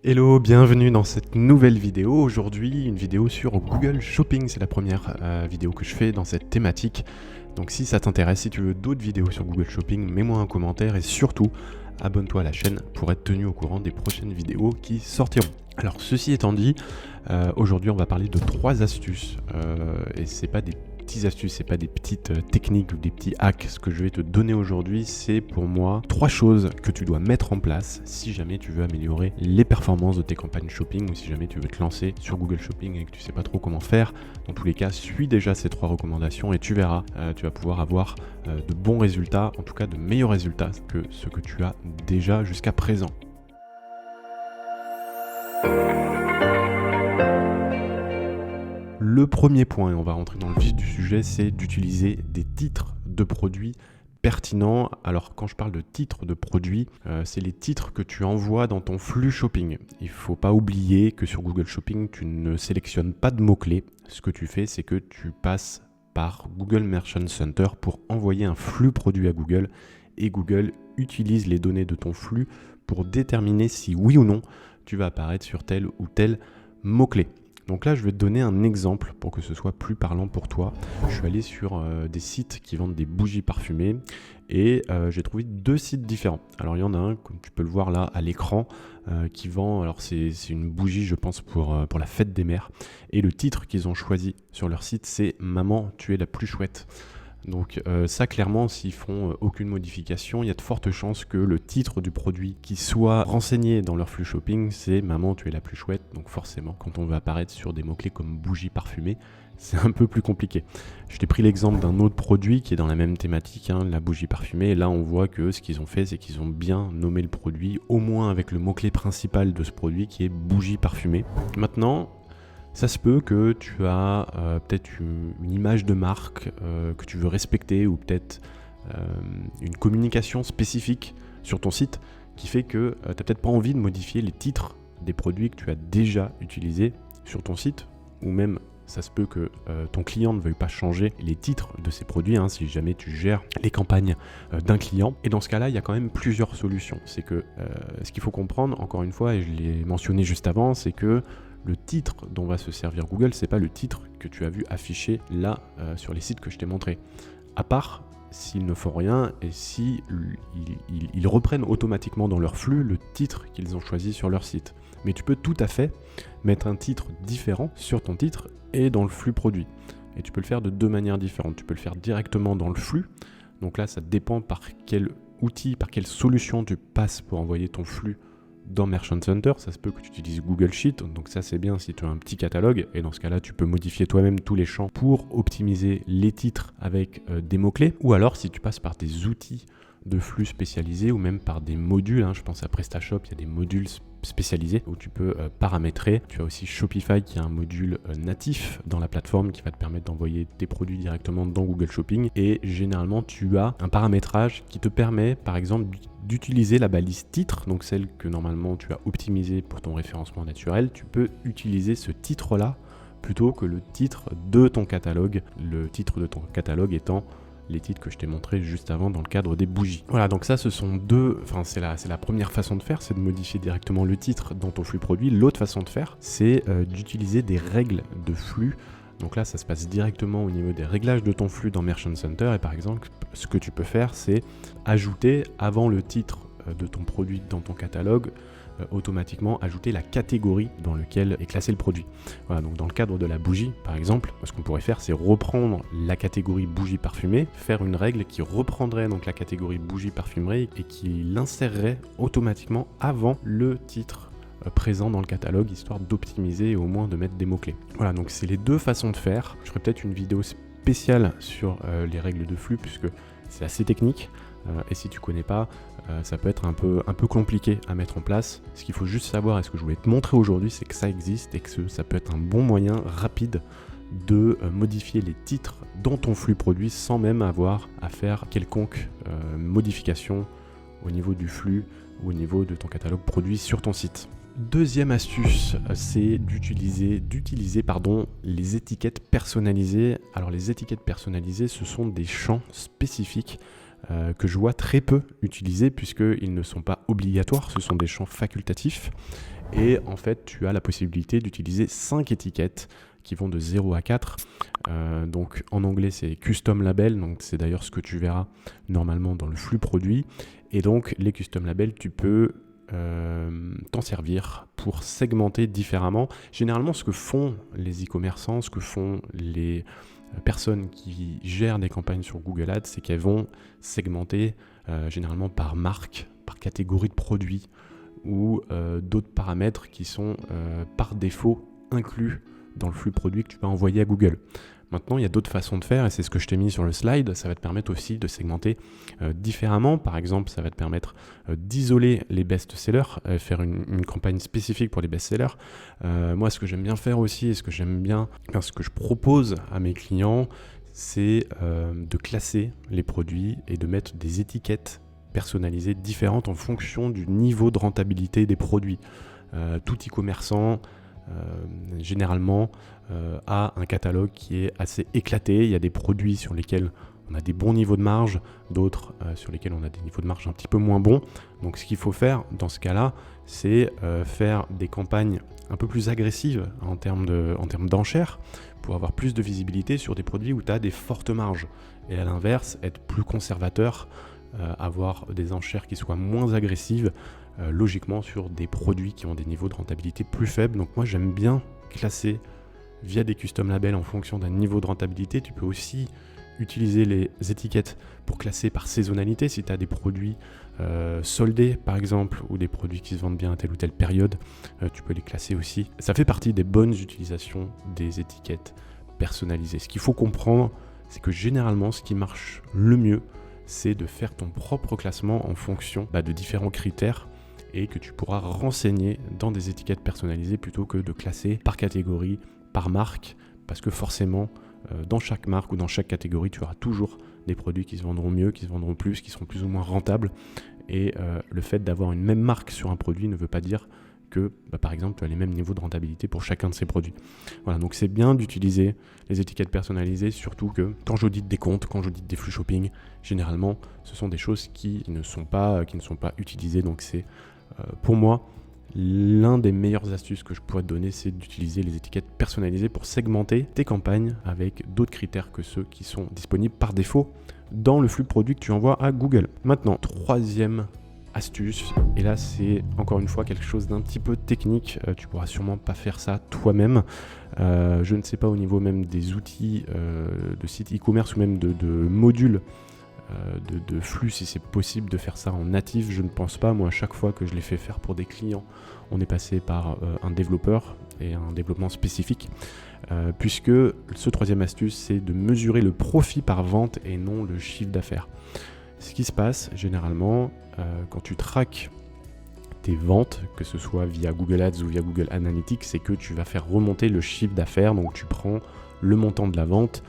Hello, bienvenue dans cette nouvelle vidéo. Aujourd'hui, une vidéo sur Google Shopping. C'est la première vidéo que je fais dans cette thématique. Donc si ça t'intéresse, si tu veux d'autres vidéos sur Google Shopping, mets-moi un commentaire et surtout, abonne-toi à la chaîne pour être tenu au courant des prochaines vidéos qui sortiront. Alors ceci étant dit, aujourd'hui on va parler de 3 astuces et c'est pas des petites astuces, c'est pas des petites techniques ou des petits hacks. Ce que je vais te donner aujourd'hui, c'est pour moi 3 choses que tu dois mettre en place si jamais tu veux améliorer les performances de tes campagnes shopping ou si jamais tu veux te lancer sur Google Shopping et que tu sais pas trop comment faire. Dans tous les cas, suis déjà ces 3 recommandations et tu verras, tu vas pouvoir avoir de bons résultats, en tout cas de meilleurs résultats que ce que tu as déjà jusqu'à présent. Le premier point, et on va rentrer dans le vif du sujet, c'est d'utiliser des titres de produits pertinents. Alors quand je parle de titres de produits, c'est les titres que tu envoies dans ton flux shopping. Il ne faut pas oublier que sur Google Shopping, tu ne sélectionnes pas de mots-clés. Ce que tu fais, c'est que tu passes par Google Merchant Center pour envoyer un flux produit à Google et Google utilise les données de ton flux pour déterminer si oui ou non tu vas apparaître sur tel ou tel mot-clé. Donc là, je vais te donner un exemple pour que ce soit plus parlant pour toi. Je suis allé sur des sites qui vendent des bougies parfumées et j'ai trouvé 2 sites différents. Alors il y en a un, comme tu peux le voir là à l'écran, qui vend, alors c'est une bougie je pense pour la fête des mères. Et le titre qu'ils ont choisi sur leur site, c'est « Maman, tu es la plus chouette ». Donc ça clairement, s'ils font aucune modification, il y a de fortes chances que le titre du produit qui soit renseigné dans leur flux shopping, c'est « Maman, tu es la plus chouette ». Donc forcément, quand on veut apparaître sur des mots-clés comme « bougie parfumée », c'est un peu plus compliqué. Je t'ai pris l'exemple d'un autre produit qui est dans la même thématique, la bougie parfumée. Et là, on voit que ce qu'ils ont fait, c'est qu'ils ont bien nommé le produit, au moins avec le mot-clé principal de ce produit qui est « bougie parfumée ». Maintenant, ça se peut que tu as peut-être une image de marque que tu veux respecter ou peut-être une communication spécifique sur ton site qui fait que tu n'as peut-être pas envie de modifier les titres des produits que tu as déjà utilisés sur ton site, ou même ça se peut que ton client ne veuille pas changer les titres de ses produits si jamais tu gères les campagnes d'un client. Et dans ce cas-là, il y a quand même plusieurs solutions. C'est que ce qu'il faut comprendre, encore une fois, et je l'ai mentionné juste avant, c'est que le titre dont va se servir Google, c'est pas le titre que tu as vu affiché là sur les sites que je t'ai montré. À part s'ils ne font rien et si ils reprennent automatiquement dans leur flux le titre qu'ils ont choisi sur leur site. Mais tu peux tout à fait mettre un titre différent sur ton titre et dans le flux produit. Et tu peux le faire de 2 manières différentes. Tu peux le faire directement dans le flux. Donc là, ça dépend par quel outil, par quelle solution tu passes pour envoyer ton flux dans Merchant Center. Ça se peut que tu utilises Google Sheet, donc ça c'est bien si tu as un petit catalogue, et dans ce cas là tu peux modifier toi-même tous les champs pour optimiser les titres avec des mots-clés, ou alors si tu passes par des outils de flux spécialisés ou même par des modules, je pense à PrestaShop, il y a des modules spécialisés où tu peux paramétrer. Tu as aussi Shopify qui a un module natif dans la plateforme qui va te permettre d'envoyer tes produits directement dans Google Shopping, et généralement tu as un paramétrage qui te permet par exemple d'utiliser la balise titre, donc celle que normalement tu as optimisée pour ton référencement naturel. Tu peux utiliser ce titre là plutôt que le titre de ton catalogue, le titre de ton catalogue étant les titres que je t'ai montré juste avant dans le cadre des bougies. Voilà, donc ça ce sont c'est la première façon de faire, c'est de modifier directement le titre dans ton flux produit. L'autre façon de faire, c'est d'utiliser des règles de flux. Donc là, ça se passe directement au niveau des réglages de ton flux dans Merchant Center. Et par exemple, ce que tu peux faire, c'est ajouter avant le titre de ton produit dans ton catalogue, automatiquement ajouter la catégorie dans laquelle est classé le produit. Voilà, donc dans le cadre de la bougie, par exemple, ce qu'on pourrait faire, c'est reprendre la catégorie bougie parfumée, faire une règle qui reprendrait donc la catégorie bougie parfumerie et qui l'insérerait automatiquement avant le titre présent dans le catalogue, histoire d'optimiser et au moins de mettre des mots-clés. Voilà, donc c'est les 2 façons de faire. Je ferai peut-être une vidéo spéciale sur les règles de flux puisque c'est assez technique. Et si tu connais pas, ça peut être un peu compliqué à mettre en place. Ce qu'il faut juste savoir, et ce que je voulais te montrer aujourd'hui, c'est que ça existe et que ça peut être un bon moyen rapide de modifier les titres dans ton flux produit sans même avoir à faire quelconque modification au niveau du flux ou au niveau de ton catalogue produit sur ton site. Deuxième astuce, c'est d'utiliser les étiquettes personnalisées. Alors les étiquettes personnalisées, ce sont des champs spécifiques que je vois très peu utilisés puisqu'ils ne sont pas obligatoires, ce sont des champs facultatifs. Et en fait, tu as la possibilité d'utiliser 5 étiquettes qui vont de 0 à 4. Donc en anglais, c'est Custom Label, donc c'est d'ailleurs ce que tu verras normalement dans le flux produit. Et donc les Custom Labels, tu peux t'en servir pour segmenter différemment. Généralement, ce que font les e-commerçants, ce que font les personnes qui gèrent des campagnes sur Google Ads, c'est qu'elles vont segmenter généralement par marque, par catégorie de produits ou d'autres paramètres qui sont par défaut inclus dans le flux produit que tu vas envoyer à Google. Maintenant, il y a d'autres façons de faire et c'est ce que je t'ai mis sur le slide. Ça va te permettre aussi de segmenter différemment. Par exemple, ça va te permettre d'isoler les best-sellers, faire une campagne spécifique pour les best-sellers. Moi, ce que j'aime bien faire aussi et ce que je propose à mes clients, c'est de classer les produits et de mettre des étiquettes personnalisées différentes en fonction du niveau de rentabilité des produits. Tout e-commerçant généralement a un catalogue qui est assez éclaté. Il y a des produits sur lesquels on a des bons niveaux de marge, d'autres sur lesquels on a des niveaux de marge un petit peu moins bons. Donc ce qu'il faut faire dans ce cas-là, c'est faire des campagnes un peu plus agressives en termes d'enchères pour avoir plus de visibilité sur des produits où tu as des fortes marges. Et à l'inverse, être plus conservateur, avoir des enchères qui soient moins agressives, logiquement sur des produits qui ont des niveaux de rentabilité plus faibles. Donc moi j'aime bien classer via des custom labels en fonction d'un niveau de rentabilité. Tu peux aussi utiliser les étiquettes pour classer par saisonnalité. Si tu as des produits soldés par exemple ou des produits qui se vendent bien à telle ou telle période, tu peux les classer aussi. Ça fait partie des bonnes utilisations des étiquettes personnalisées. Ce qu'il faut comprendre, c'est que généralement ce qui marche le mieux, c'est de faire ton propre classement en fonction de différents critères et que tu pourras renseigner dans des étiquettes personnalisées plutôt que de classer par catégorie, par marque, parce que forcément, dans chaque marque ou dans chaque catégorie, tu auras toujours des produits qui se vendront mieux, qui se vendront plus, qui seront plus ou moins rentables. Et le fait d'avoir une même marque sur un produit ne veut pas dire que, par exemple, tu as les mêmes niveaux de rentabilité pour chacun de ces produits. Voilà, donc c'est bien d'utiliser les étiquettes personnalisées, surtout que quand j'audite des comptes, quand j'audite des flux shopping, généralement, ce sont des choses qui ne sont pas utilisées. Donc c'est, pour moi, l'un des meilleures astuces que je pourrais te donner, c'est d'utiliser les étiquettes personnalisées pour segmenter tes campagnes avec d'autres critères que ceux qui sont disponibles par défaut dans le flux produit que tu envoies à Google. Maintenant, troisième astuce, et là c'est encore une fois quelque chose d'un petit peu technique, tu pourras sûrement pas faire ça toi-même, je ne sais pas au niveau même des outils de site e-commerce ou même de modules de flux, si c'est possible de faire ça en natif, je ne pense pas. Moi, à chaque fois que je l'ai fait faire pour des clients, on est passé par un développeur et un développement spécifique, puisque ce troisième astuce, c'est de mesurer le profit par vente et non le chiffre d'affaires. Ce qui se passe généralement quand tu traques tes ventes, que ce soit via Google Ads ou via Google Analytics, c'est que tu vas faire remonter le chiffre d'affaires. Donc tu prends le montant de la vente,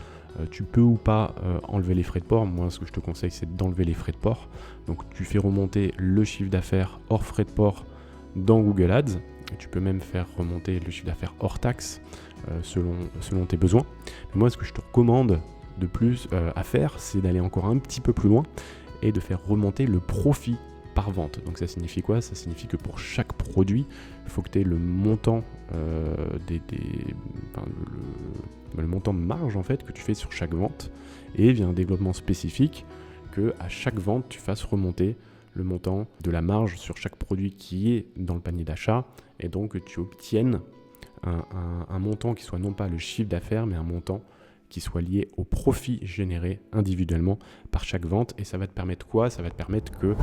tu peux ou pas enlever les frais de port. Moi, ce que je te conseille, c'est d'enlever les frais de port. Donc tu fais remonter le chiffre d'affaires hors frais de port dans Google Ads. Et tu peux même faire remonter le chiffre d'affaires hors taxe selon tes besoins. Mais moi, ce que je te recommande de plus à faire, c'est d'aller encore un petit peu plus loin et de faire remonter le profit par vente. Donc ça signifie quoi? Ça signifie que pour chaque produit, il faut que tu aies le montant le montant de marge en fait que tu fais sur chaque vente, et via un développement spécifique que à chaque vente tu fasses remonter le montant de la marge sur chaque produit qui est dans le panier d'achat, et donc que tu obtiennes un montant qui soit non pas le chiffre d'affaires mais un montant qui soit lié au profit généré individuellement par chaque vente. Et ça va te permettre quoi? Ça va te permettre que,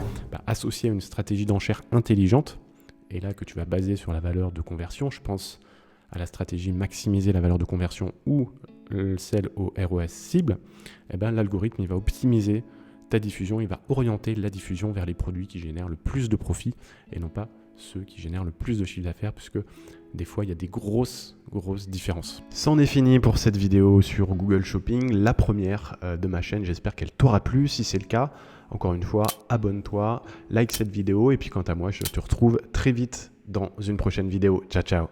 associé à une stratégie d'enchère intelligente, et là que tu vas baser sur la valeur de conversion, je pense à la stratégie maximiser la valeur de conversion ou celle au ROS cible, l'algorithme il va optimiser ta diffusion, il va orienter la diffusion vers les produits qui génèrent le plus de profit et non pas ceux qui génèrent le plus de chiffre d'affaires, puisque des fois il y a des grosses différences. C'en est fini pour cette vidéo sur Google Shopping, la première de ma chaîne. J'espère qu'elle t'aura plu. Si c'est le cas, encore une fois, abonne-toi, like cette vidéo, et puis quant à moi, je te retrouve très vite dans une prochaine vidéo. Ciao ciao.